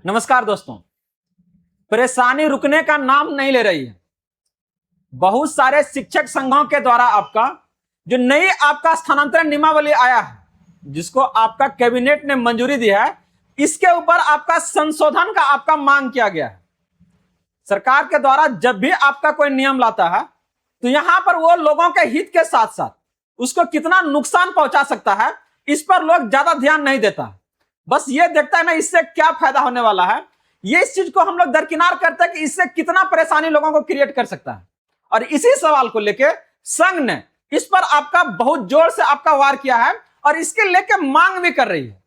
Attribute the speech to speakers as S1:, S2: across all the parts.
S1: नमस्कार दोस्तों। परेशानी रुकने का नाम नहीं ले रही है। बहुत सारे शिक्षक संघों के द्वारा आपका जो नई आपका स्थानांतरण नियमावली आया है, जिसको आपका कैबिनेट ने मंजूरी दी है, इसके ऊपर आपका संशोधन का आपका मांग किया गया है। सरकार के द्वारा जब भी आपका कोई नियम लाता है तो यहां पर वो लोगों के हित के साथ साथ उसको कितना नुकसान पहुंचा सकता है, इस पर लोग ज्यादा ध्यान नहीं देता। बस ये देखता है ना इससे क्या फायदा होने वाला है, ये इस चीज को हम लोग दरकिनार करते हैं कि इससे कितना परेशानी लोगों को क्रिएट कर सकता है। और इसी सवाल को लेके संघ ने इस पर आपका बहुत जोर से आपका वार किया है और इसके लेके मांग भी कर रही है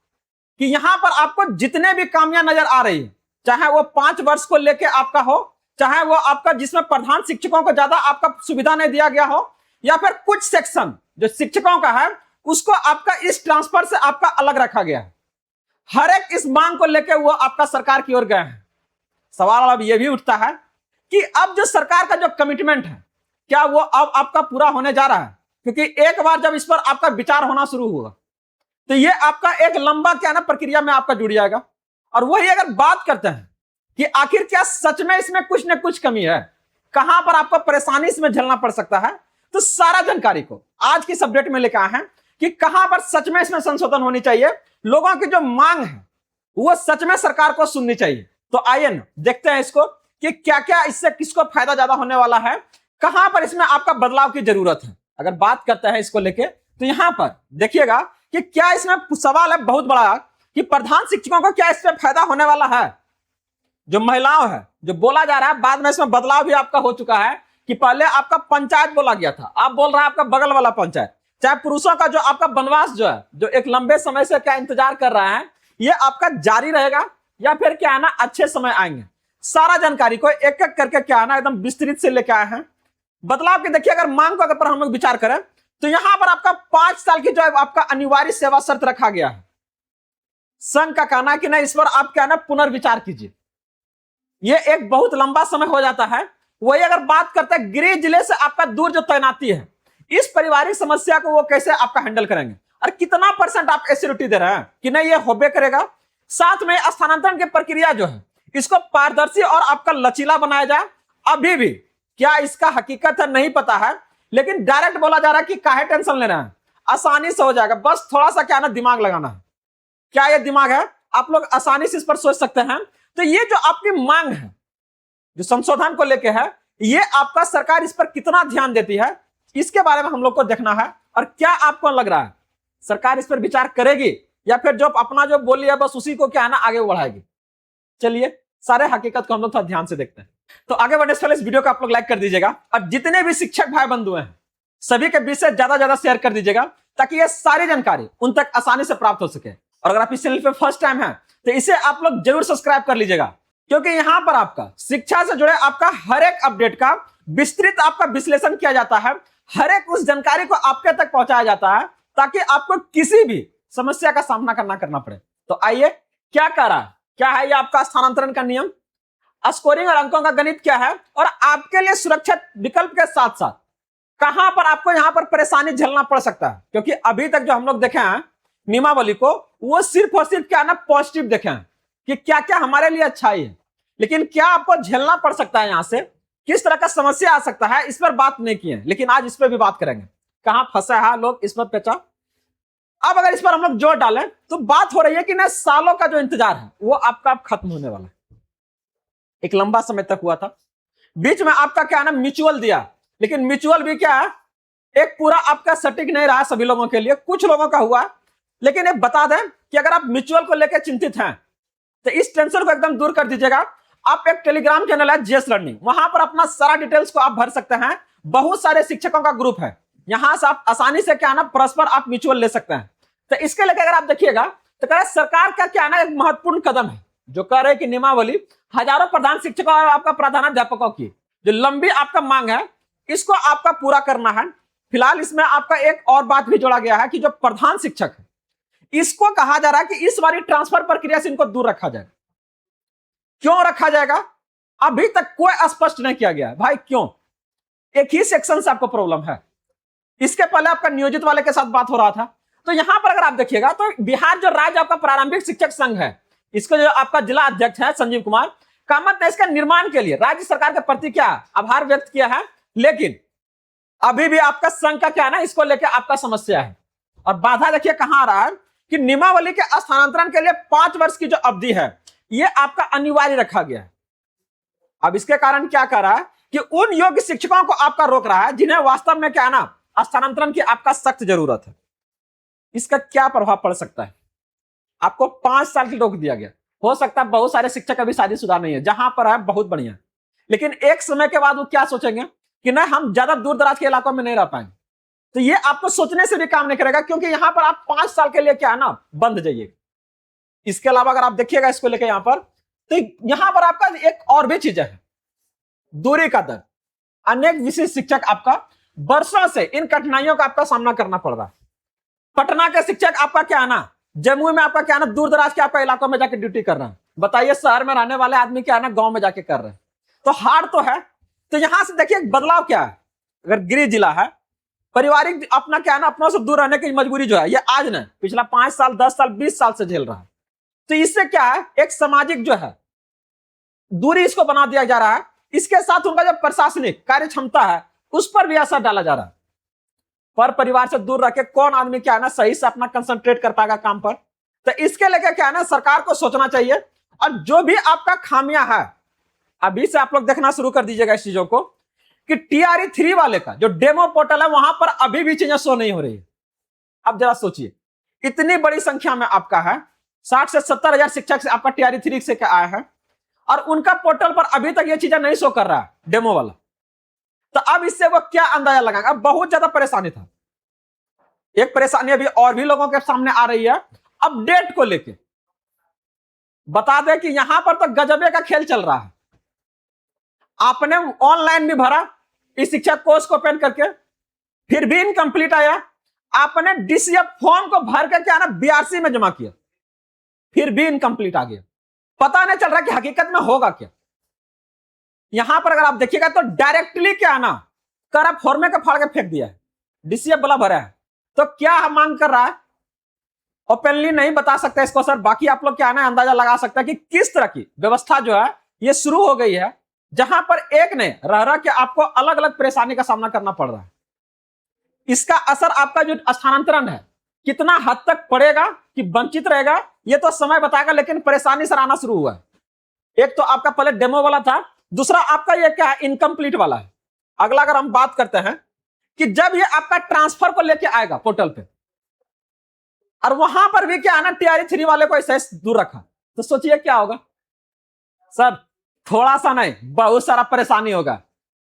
S1: कि यहां पर आपको जितने भी कामियां नजर आ रही है, चाहे वो 5 वर्ष को लेके आपका हो, चाहे वो आपका जिसमें प्रधान शिक्षकों को ज्यादा आपका सुविधा नहीं दिया गया हो, या फिर कुछ सेक्शन जो शिक्षकों का है उसको आपका इस ट्रांसफर से आपका अलग रखा गया है। हर एक इस मांग को लेकर वो आपका सरकार की ओर गए हैं। सवाल अब यह भी उठता है कि अब जो सरकार का जो कमिटमेंट है, क्या वो अब आपका पूरा होने जा रहा है? क्योंकि एक बार जब इस पर आपका विचार होना शुरू हुआ तो ये आपका एक लंबा क्या ना प्रक्रिया में आपका जुड़ जाएगा। और वही अगर बात करते हैं कि आखिर क्या सच में इसमें कुछ न कुछ कमी है, कहां पर आपको परेशानी इसमें झेलना पड़ सकता है, तो सारा जानकारी को आज की अपडेट में लेकर आए हैं कि कहां पर सच में इसमें संशोधन होनी चाहिए, लोगों की जो मांग है वो सच में सरकार को सुननी चाहिए। तो आइए ना देखते हैं इसको कि क्या क्या इससे किसको फायदा ज्यादा होने वाला है, कहां पर इसमें आपका बदलाव की जरूरत है। अगर बात करते हैं इसको लेके तो यहां पर देखिएगा कि क्या इसमें सवाल है बहुत बड़ा कि प्रधान शिक्षकों को क्या इससे फायदा होने वाला है। जो महिलाओं है जो बोला जा रहा है, बाद में इसमें बदलाव भी आपका हो चुका है कि पहले आपका पंचायत बोला गया था, आप बोल रहा है आपका बगल वाला पंचायत। चाहे पुरुषों का जो आपका वनवास जो है, जो एक लंबे समय से क्या इंतजार कर रहा है, ये आपका जारी रहेगा या फिर क्या है ना अच्छे समय आएंगे। सारा जानकारी को एक एक करके क्या है ना एकदम विस्तृत से लेके आए हैं। बदलाव की देखिए, अगर मांग को अगर हम लोग विचार करें तो यहां पर आपका 5 साल की जो है आपका अनिवार्य सेवा शर्त रखा गया है। संघ का कहना है कि नहीं, इस पर आप क्या है ना पुनर्विचार कीजिए। ये एक बहुत लंबा समय हो जाता है। वही अगर बात करते हैं गृह जिले से आपका दूर जो तैनाती है, इस पारिवारिक समस्या को वो कैसे आपका हैंडल करेंगे और कितना % आप एश्योरिटी दे रहे हैं कि नहीं ये होबे करेगा। साथ में स्थानांतरण की प्रक्रिया जो है इसको पारदर्शी और आपका लचीला बनाया जाए। अभी भी क्या इसका हकीकत है नहीं पता है, लेकिन डायरेक्ट बोला जा रहा है कि काहे टेंशन ले रहे हैं, आसानी से हो जाएगा, बस थोड़ा सा क्या ना दिमाग लगाना है। क्या ये दिमाग है? आप लोग आसानी से इस पर सोच सकते हैं। तो ये जो आपकी मांग है जो संशोधन को लेके है, ये आपका सरकार इस पर कितना ध्यान देती है, इसके बारे में हम लोग को देखना है। और क्या आपको लग रहा है सरकार इस पर विचार करेगी या फिर जो अपना जो बोली है बस उसी को क्या है ना आगे बढ़ाएगी? चलिए सारे हकीकत को हम लोग थोड़ा ध्यान से देखते हैं। तो आगे बढ़ने से पहले इस वीडियो को आप लोग लाइक कर दीजिएगा और जितने भी शिक्षक भाई बंधु हैं सभी के बीच से ज्यादा शेयर कर दीजिएगा ताकि ये सारी जानकारी उन तक आसानी से प्राप्त हो सके। और अगर आप इस चैनल पे फर्स्ट टाइम है तो इसे आप लोग जरूर सब्सक्राइब कर लीजिएगा, क्योंकि यहां पर आपका शिक्षा से जुड़े आपका हर एक अपडेट का विस्तृत आपका विश्लेषण किया जाता है। हर एक उस जानकारी को आपके तक पहुंचाया जाता है ताकि आपको किसी भी समस्या का सामना करना पड़े। तो आइए क्या कह रहा है, क्या है ये आपका स्थानांतरण का नियम, स्कोरिंग और अंकों का गणित क्या है, और आपके लिए सुरक्षित विकल्प के साथ साथ कहां पर आपको यहां पर परेशानी झेलना पड़ सकता है। क्योंकि अभी तक जो हम लोग देखे हैं नियमावली को, वो सिर्फ और सिर्फ क्या ना पॉजिटिव देखे हैं कि क्या क्या हमारे लिए अच्छाई है, लेकिन क्या आपको झेलना पड़ सकता है, यहां से किस तरह का समस्या आ सकता है, इस पर बात नहीं की है। लेकिन आज इस पर भी बात करेंगे, कहां फंसे है लोग इस पर पेचा। अब अगर इस पर हम लोग जोर डालें तो बात हो रही है कि ना सालों का जो इंतजार है वो आपका अब खत्म होने वाला है। एक लंबा समय तक हुआ था, बीच में आपका क्या ना म्यूचुअल दिया, लेकिन म्यूचुअल भी क्या है एक पूरा आपका सटीक नहीं रहा सभी लोगों के लिए, कुछ लोगों का हुआ। लेकिन ये बता दें कि अगर आप म्यूचुअल को लेकर चिंतित हैं तो इस टेंशन को एकदम दूर कर दीजिएगा। आप एक टेलीग्राम चैनल है जीएस लर्निंग, वहां पर अपना सारा डिटेल्स को आप भर सकते हैं। बहुत सारे शिक्षकों का ग्रुप है, यहां से आप आसानी से क्या ना परस्पर आप म्यूचुअल ले सकते हैं। तो इसके लेकर अगर आप देखिएगा तो कह रहे सरकार का क्या ना एक महत्वपूर्ण कदम है जो कह रहे कि नियमावली हजारों प्रधान शिक्षकों और आपका प्रधानाध्यापकों की जो लंबी आपका मांग है इसको आपका पूरा करना है। फिलहाल इसमें आपका एक और बात भी जोड़ा गया है कि जो प्रधान शिक्षक है इसको कहा जा रहा है कि इस बारी ट्रांसफर प्रक्रिया से इनको दूर रखा जाएगा। क्यों रखा जाएगा अभी तक कोई स्पष्ट नहीं किया गया है भाई, क्यों? एक ही सेक्शन से आपको प्रॉब्लम है, इसके पहले आपका नियोजित वाले के साथ बात हो रहा था। तो यहां पर अगर आप देखिएगा तो बिहार जो राज्य आपका प्रारंभिक शिक्षक संघ है इसको जो आपका जिला अध्यक्ष है संजीव कुमार कामत ने इसका निर्माण के लिए राज्य सरकार के प्रति क्या आभार व्यक्त किया है, लेकिन अभी भी आपका संघ का क्या है ना, इसको लेकर आपका समस्या है। और बाधा देखिए कहां आ रहा है कि नियमावली के स्थानांतरण के लिए 5 वर्ष की जो अवधि है ये आपका अनिवार्य रखा गया है। अब इसके कारण क्या कर रहा है कि उन योग्य शिक्षकों को आपका रोक रहा है जिन्हें वास्तव में क्या है ना स्थानांतरण की आपका सख्त जरूरत है। इसका क्या प्रभाव पड़ सकता है? आपको 5 साल की रोक दिया गया। हो सकता है बहुत सारे शिक्षक अभी शादीशुदा नहीं है, जहां पर है बहुत बढ़िया, लेकिन एक समय के बाद वो क्या सोचेंगे कि ना हम ज्यादा दूर दराज के इलाकों में नहीं रह पाएंगे। तो ये आपको सोचने से भी काम नहीं करेगा, क्योंकि यहां पर आप 5 साल के लिए क्या है ना बंद जाइए। इसके अलावा अगर आप देखिएगा इसको लेकर यहां पर, तो यहां पर आपका एक और भी चीज है, दूरी का दर। अनेक विशिष्ट शिक्षक आपका वर्षों से इन कठिनाइयों का आपका सामना करना पड़ रहा है। पटना के शिक्षक आपका क्या है ना, जम्मू में आपका क्या है ना, दूर दराज के आपका इलाकों में जाके ड्यूटी कर रहे हैं। बताइए शहर में रहने वाले आदमी क्या है ना गांव में जाके कर रहे हैं, तो हार्ड तो है। तो यहां से देखिए बदलाव क्या है। अगर गृह जिला है, पारिवारिक अपना क्या है ना अपनों से दूर रहने की मजबूरी जो है ये आज नहीं, पिछला 5 साल 10 साल 20 साल से झेल रहा है। तो इससे क्या है, एक सामाजिक जो है दूरी इसको बना दिया जा रहा है। इसके साथ उनका जो प्रशासनिक कार्य क्षमता है उस पर भी असर डाला जा रहा है। पर परिवार से दूर रह के कौन आदमी क्या है ना सही से अपना कंसंट्रेट कर पाएगा काम पर। तो इसके लेकर क्या है ना सरकार को सोचना चाहिए। और जो भी आपका खामियां है अभी से आप लोग देखना शुरू कर दीजिएगा इस चीजों को, कि TRE 3 वाले का जो डेमो पोर्टल है वहां पर अभी भी चीजें शो नहीं हो रही है। अब जरा सोचिए, इतनी बड़ी संख्या में आपका है 60 से 70 हजार शिक्षक से आपका TRE 3 से आया है, और उनका पोर्टल पर अभी तक ये चीजें नहीं शो कर रहा है डेमो वाला। तो अब इससे वो क्या अंदाजा लगाएगा। अब बहुत ज्यादा परेशानी था। एक परेशानी अभी और भी लोगों के सामने आ रही है अपडेट को लेके। बता दें कि यहां पर तो गजबे का खेल चल रहा है। आपने ऑनलाइन भी भरा इस शिक्षा कोर्स को ओपन करके, फिर भी इनकम्प्लीट आया। आपने DCF फॉर्म को भर के क्या ना BRC में जमा किया, फिर भी इनकम्प्लीट आ गया। पता नहीं चल रहा कि हकीकत में होगा क्या। यहां पर अगर आप देखिएगा तो डायरेक्टली क्या ना कर फॉर्मे का फाड़ के फेंक दिया है, DCF वाला भरा है। तो क्या हम मांग कर रहा है, ओपनली नहीं बता सकते इसको सर। बाकी आप लोग क्या ना अंदाजा लगा सकते हैं कि किस तरह की व्यवस्था जो है ये शुरू हो गई है, जहां पर एक ने रह के आपको अलग अलग परेशानी का सामना करना पड़ रहा है। इसका असर आपका जो स्थानांतरण है कितना हद तक पड़ेगा कि वंचित रहेगा ये तो समय बताएगा, लेकिन परेशानी सर आना शुरू हुआ है। एक तो आपका पहले डेमो वाला था, दूसरा आपका ये क्या है इनकम्प्लीट वाला है। अगला अगर हम बात करते हैं कि जब ये आपका ट्रांसफर को लेके आएगा पोर्टल पे, और वहां पर भी क्या है ना TRE 3 वाले को ऐसे दूर रखा, तो सोचिए क्या होगा सर। थोड़ा सा नहीं बहुत सारा परेशानी होगा।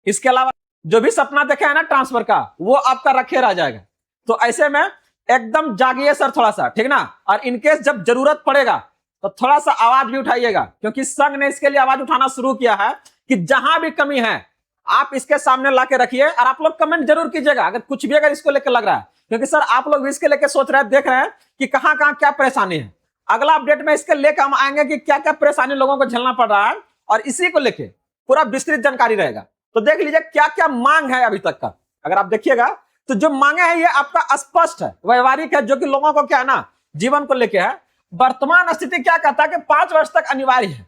S1: इसके अलावा जो भी सपना देखे है ना ट्रांसफर का वो आपका रखे रह जाएगा। तो ऐसे में एकदम जागिए सर थोड़ा सा, ठीक ना। और इनकेस जब जरूरत पड़ेगा तो थोड़ा सा आवाज भी उठाइएगा, क्योंकि संघ ने इसके लिए आवाज उठाना शुरू किया है कि जहां भी कमी है आप इसके सामने ला के रखिए। और आप लोग कमेंट जरूर कीजिएगा अगर कुछ भी अगर इसको लेकर लग रहा है, क्योंकि सर आप लोग भी इसके लेकर सोच रहे हैं, देख रहे हैं कि कहां कहां क्या परेशानी है। अगला अपडेट में इसके लेकर हम आएंगे कि क्या क्या परेशानी लोगों को झेलना पड़ रहा है, और इसी को लेके पूरा विस्तृत जानकारी रहेगा। तो देख लीजिए क्या क्या मांग है अभी तक का। अगर आप देखिएगा तो जो मांगे हैं ये आपका स्पष्ट है, व्यवहारिक है, जो कि लोगों को क्या है ना जीवन को लेके है। वर्तमान स्थिति क्या कहता है कि 5 वर्ष तक अनिवार्य है,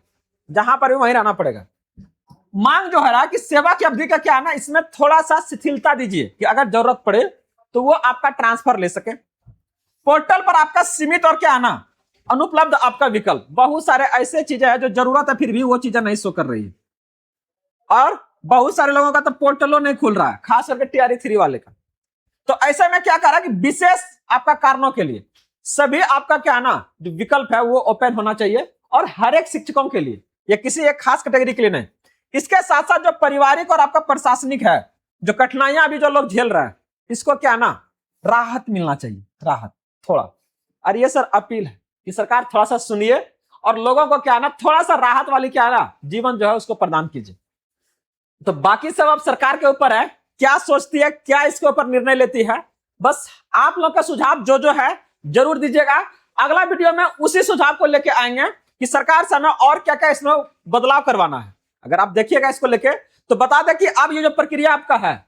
S1: जहां पर भी वहीं रहना पड़ेगा। मांग जो है ना कि सेवा की अवधि का क्या है ना इसमें थोड़ा सा शिथिलता दीजिए कि अगर जरूरत पड़े तो वो आपका ट्रांसफर ले सके। पोर्टल पर आपका सीमित और क्या है ना अनुपलब्ध आपका विकल्प, बहुत सारे ऐसे चीजें हैं जो जरूरत है फिर भी वो चीजें नहीं शो कर रही है। और बहुत सारे लोगों का तो पोर्टलों नहीं खुल रहा है, खास करके TRE 3 वाले का। तो ऐसे में क्या कर रहा है कि विशेष आपका कारणों के लिए सभी आपका क्या है ना जो विकल्प है वो ओपन होना चाहिए, और हर एक शिक्षकों के लिए, या किसी एक खास कैटेगरी के लिए नहीं। इसके साथ साथ जो पारिवारिक और आपका प्रशासनिक है, जो कठिनाइयां अभी जो लोग झेल रहे हैं, इसको क्या ना राहत मिलना चाहिए, राहत थोड़ा। और ये सर अपील है कि सरकार थोड़ा सा सुनिए और लोगों को क्या ना थोड़ा सा राहत वाली क्या ना जीवन जो है उसको प्रदान कीजिए। तो बाकी सब अब सरकार के ऊपर है, क्या सोचती है, क्या इसके ऊपर निर्णय लेती है। बस आप लोग का सुझाव जो जो है जरूर दीजिएगा। अगला वीडियो में उसी सुझाव को लेके आएंगे कि सरकार से हमें और क्या क्या इसमें बदलाव करवाना है। अगर आप देखिएगा इसको लेके तो बता दें कि अब ये जो प्रक्रिया आपका है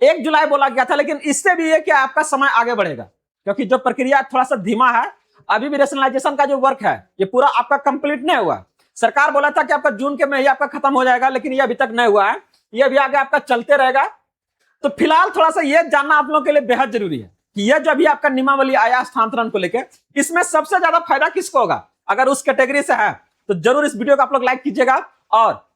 S1: 1 जुलाई बोला गया था, लेकिन इससे भी ये कि आपका समय आगे बढ़ेगा, क्योंकि जो प्रक्रिया थोड़ा सा धीमा है अभी भी रेशनलाइजेशन का जो वर्क है ये पूरा आपका कंप्लीट नहीं हुआ। सरकार बोला था कि आपका जून के में ही आपका खत्म हो जाएगा, लेकिन ये अभी तक नहीं हुआ है, ये अभी आगे आपका चलते रहेगा। तो फिलहाल थोड़ा सा ये जानना आप लोगों के लिए बेहद जरूरी है कि ये जो अभी आपका नियमावली आया स्थानांतरण को लेकर, इसमें सबसे ज्यादा फायदा किसको होगा। अगर उस कैटेगरी से है तो जरूर इस वीडियो को आप लोग लाइक कीजिएगा और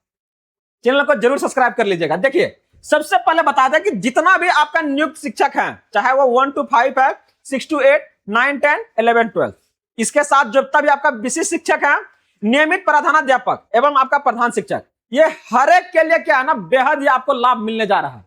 S1: चैनल को जरूर सब्सक्राइब कर लीजिएगा। देखिए, सबसे पहले बता दें कि जितना भी आपका नियुक्त शिक्षक है, चाहे वो 1 to 5 है, 6 to 8, 9, 10, 11, 12, इसके साथ जितना भी आपका विशिष्ट शिक्षक है, नियमित प्रधानाध्यापक एवं आपका प्रधान शिक्षक, ये हर एक के लिए क्या है ना, बेहद ही आपको लाभ मिलने जा रहा है।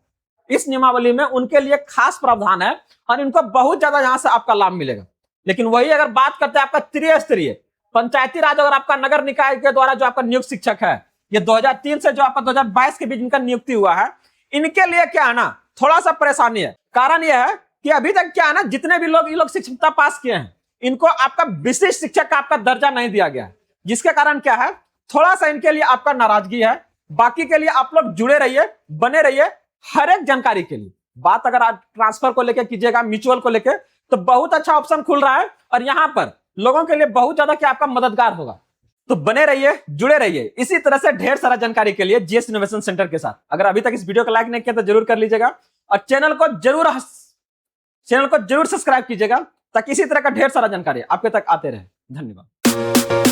S1: इस नियमावली में उनके लिए खास प्रावधान है और इनको बहुत ज्यादा यहां से आपका लाभ मिलेगा। लेकिन वही अगर बात करते हैं आपका त्रिस्तरीय पंचायती राज और आपका नगर निकाय के द्वारा जो आपका नियुक्त शिक्षक है, ये 2003 से जो आपका 2022 के बीच इनका नियुक्ति हुआ है, इनके लिए क्या है ना, थोड़ा सा परेशानी है। कारण यह है कि अभी तक क्या है ना, जितने भी लोग ये लोग शिक्षकता पास किए हैं, इनको आपका विशिष्ट शिक्षक का आपका दर्जा नहीं दिया गया, जिसके कारण क्या है, थोड़ा सा इनके लिए आपका नाराजगी है। बाकी के लिए आप लोग जुड़े रहिए, बने रहिए हर एक जानकारी के लिए। बात अगर आप ट्रांसफर को लेकर कीजिएगा, म्यूचुअल को लेकर, तो बहुत अच्छा ऑप्शन खुल रहा है और यहां पर लोगों के लिए बहुत ज्यादा क्या आपका मददगार होगा। तो बने रहिए, जुड़े रहिए इसी तरह से ढेर सारा जानकारी के लिए जीएस इनोवेशन सेंटर के साथ। अगर अभी तक इस वीडियो को लाइक नहीं किया तो जरूर कर लीजिएगा और चैनल को जरूर सब्सक्राइब कीजिएगा, ताकि इसी तरह का ढेर सारा जानकारी आपके तक आते रहे। धन्यवाद।